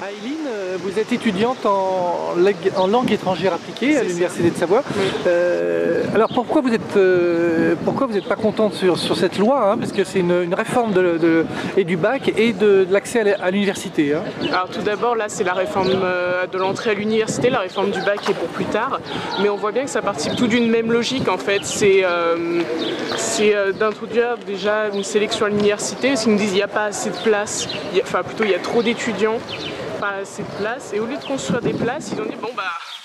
Aileen, vous êtes étudiante en langue étrangère appliquée à l'Université de Savoie. Oui. Alors pourquoi vous n'êtes pas contente sur cette loi, hein, parce que c'est une réforme et du bac et de l'accès à l'université, hein. Alors tout d'abord, là c'est la réforme de l'entrée à l'université, la réforme du bac est pour plus tard, mais on voit bien que ça participe tout d'une même logique en fait, c'est d'introduire déjà une sélection à l'université, parce qu'ils nous disent qu'il n'y a pas assez de place, enfin plutôt il y a trop d'étudiants, pas assez de place, et au lieu de construire des places, ils ont dit bon bah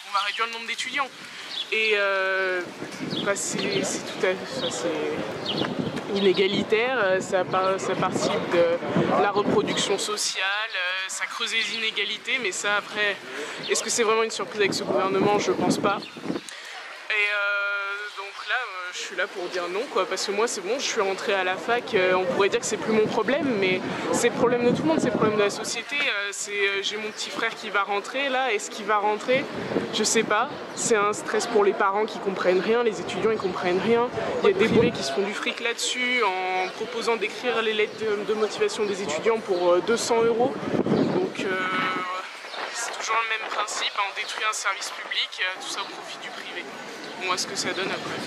on va réduire le nombre d'étudiants. Et c'est tout à fait inégalitaire, ça participe de la reproduction sociale, ça creuse les inégalités, mais ça après, est-ce que c'est vraiment une surprise avec ce gouvernement? Je pense pas. Et donc là, je suis là pour dire non, quoi, parce que moi c'est bon, je suis rentrée à la fac, on pourrait dire que c'est plus mon problème, mais c'est le problème de tout le monde, c'est le problème de la société. J'ai mon petit frère qui va rentrer là, est-ce qu'il va rentrer? Je sais pas, c'est un stress pour les parents qui comprennent rien, les étudiants ils comprennent rien. Il y a des bourriers qui se font du fric là-dessus en proposant d'écrire les lettres de motivation des étudiants pour 200 €. Donc c'est toujours le même principe, on détruit un service public, tout ça au profit du privé. On voit ce que ça donne après.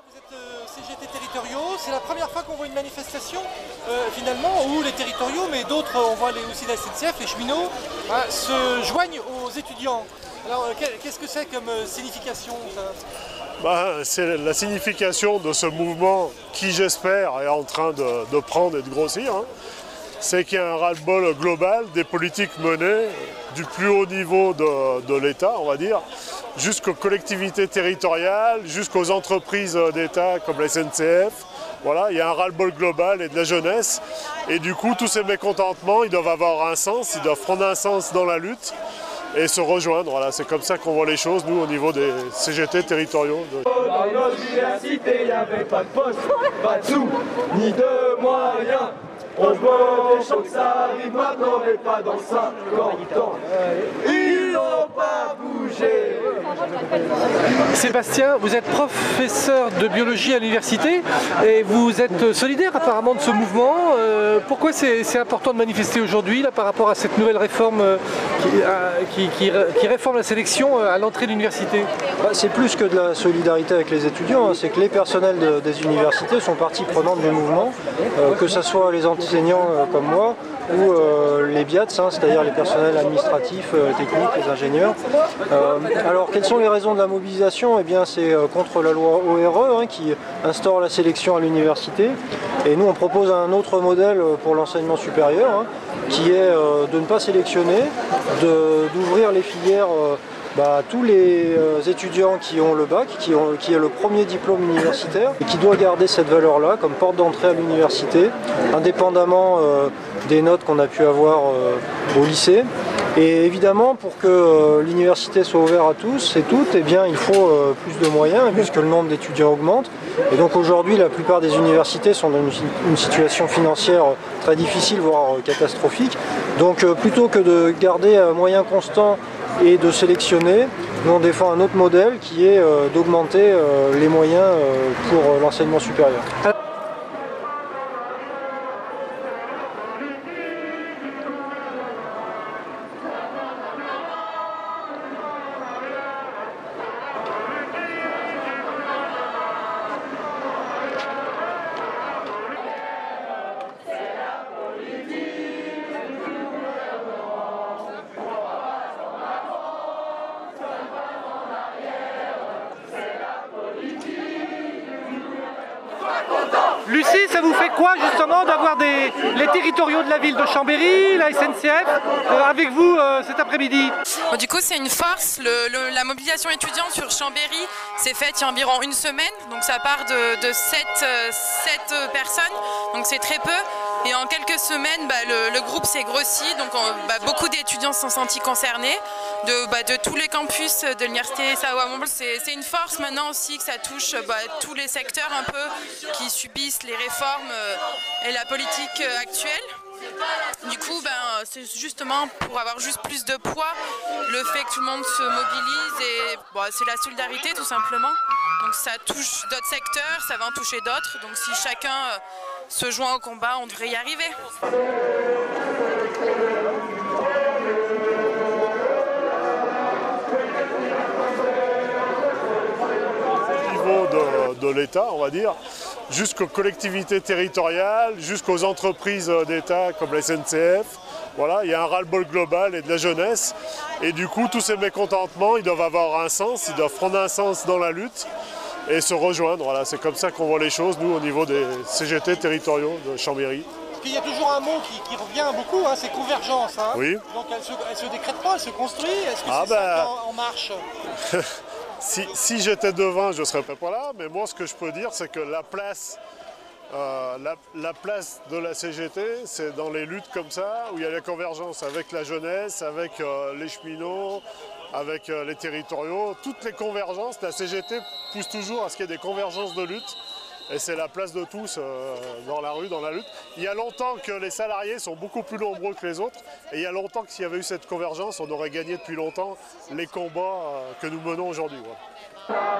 Vous êtes CGT territoriaux, c'est la première fois qu'on voit une manifestation finalement où les territoriaux, mais d'autres, on voit aussi la SNCF, les cheminots, se joignent aux étudiants. Alors qu'est-ce que c'est comme signification ça? C'est la signification de ce mouvement qui, j'espère, est en train de prendre et de grossir, hein. C'est qu'il y a un ras-le-bol global des politiques menées du plus haut niveau de l'État, on va dire, jusqu'aux collectivités territoriales, jusqu'aux entreprises d'État comme la SNCF. Voilà, il y a un ras-le-bol global et de la jeunesse. Et du coup, tous ces mécontentements, ils doivent avoir un sens, ils doivent prendre un sens dans la lutte et se rejoindre. Voilà, c'est comme ça qu'on voit les choses, nous, au niveau des CGT territoriaux. Dans notre université, il n'y avait pas de poste, pas de sous, ni de moyens. On voit des gens que ça arrive maintenant, mais pas dans 50 ans. Ils n'ont pas bougé. Sébastien, vous êtes professeur de biologie à l'université et vous êtes solidaire apparemment de ce mouvement. Pourquoi c'est important de manifester aujourd'hui par rapport à cette nouvelle réforme qui réforme la sélection à l'entrée de l'université? C'est plus que de la solidarité avec les étudiants, hein. C'est que les personnels des universités sont partie prenante du mouvement, que ce soit les enseignants comme moi ou les BIATS, c'est-à-dire les personnels administratifs, techniques, les ingénieurs. Alors quelles sont les raisons de la mobilisation? Eh bien c'est contre la loi ORE, qui instaure la sélection à l'université. Et nous on propose un autre modèle pour l'enseignement supérieur, qui est de ne pas sélectionner, d'ouvrir les filières à tous les étudiants qui ont le bac, qui est le premier diplôme universitaire, et qui doit garder cette valeur-là comme porte d'entrée à l'université, indépendamment des notes qu'on a pu avoir au lycée. Et évidemment, pour que l'université soit ouverte à tous et toutes, eh bien, il faut plus de moyens, puisque le nombre d'étudiants augmente. Et donc aujourd'hui, la plupart des universités sont dans une situation financière très difficile, voire catastrophique. Donc plutôt que de garder un moyen constant et de sélectionner, nous on défend un autre modèle qui est d'augmenter les moyens pour l'enseignement supérieur. Lucie, ça vous fait quoi justement d'avoir les territoriaux de la ville de Chambéry, la SNCF, avec vous cet après-midi? Bon, du coup, c'est une force. La mobilisation étudiante sur Chambéry s'est faite il y a environ une semaine. Donc ça part de 7 personnes, donc c'est très peu. Et en quelques semaines, le groupe s'est grossi. Donc beaucoup d'étudiants se sont sentis concernés de tous les campus de l'université Savoie-Mont-Blanc. C'est une force maintenant aussi que ça touche tous les secteurs un peu qui subissent les réformes et la politique actuelle. Du coup, c'est justement pour avoir juste plus de poids, le fait que tout le monde se mobilise et c'est la solidarité tout simplement. Donc ça touche d'autres secteurs, ça va en toucher d'autres. Donc si chacun se joint au combat, on devrait y arriver. Au niveau de l'État, on va dire, jusqu'aux collectivités territoriales, jusqu'aux entreprises d'État comme la SNCF. Voilà, il y a un ras-le-bol global et de la jeunesse. Et du coup, tous ces mécontentements, ils doivent avoir un sens, ils doivent prendre un sens dans la lutte et se rejoindre. Voilà, c'est comme ça qu'on voit les choses, nous, au niveau des CGT territoriaux de Chambéry. Il y a toujours un mot qui revient beaucoup, hein, c'est convergence. Hein. Oui. Donc elle se décrète pas, elle se construit. Est-ce que c'est ça en marche? Si j'étais devant, je ne serais pas là, mais moi ce que je peux dire, c'est que la place de la CGT, c'est dans les luttes comme ça, où il y a la convergence avec la jeunesse, avec les cheminots, avec les territoriaux. Toutes les convergences, la CGT pousse toujours à ce qu'il y ait des convergences de lutte. Et c'est la place de tous dans la rue, dans la lutte. Il y a longtemps que les salariés sont beaucoup plus nombreux que les autres. Et il y a longtemps que s'il y avait eu cette convergence, on aurait gagné depuis longtemps les combats que nous menons aujourd'hui. Voilà.